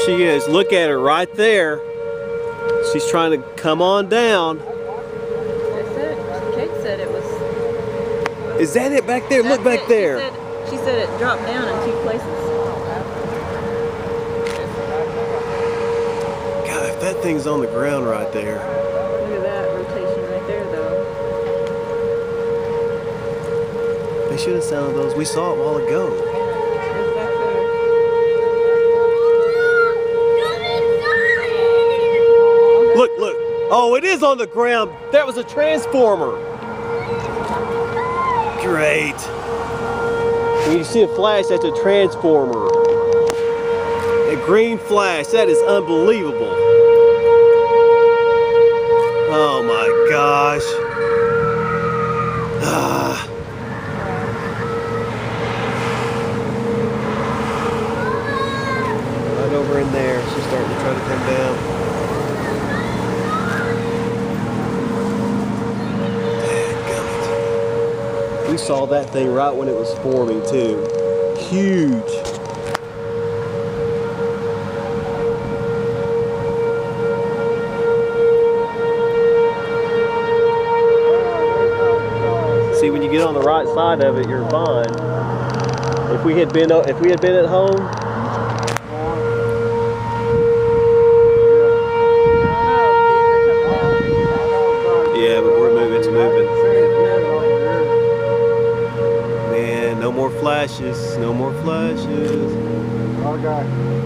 she is. Look at her right there. She's trying to come on down. Kate said it was. Is that it back there? Look back there. She said it dropped down in 2 places. God, if that thing's on the ground right there. Look at that rotation right there, though. They should have sounded those. We saw it a while ago. It's back there. Look, look. Oh, it is on the ground. That was a transformer. Great. When you see a flash, that's a transformer. A green flash, that is unbelievable. Oh my gosh. Ah. Right over in there, she's starting to try to come down. We saw that thing right when it was forming too. Huge. See, when you get on the right side of it, you're fine. If we had been at home, yeah, but we're moving. It's moving. Man, no more flashes. No more flashes. Okay.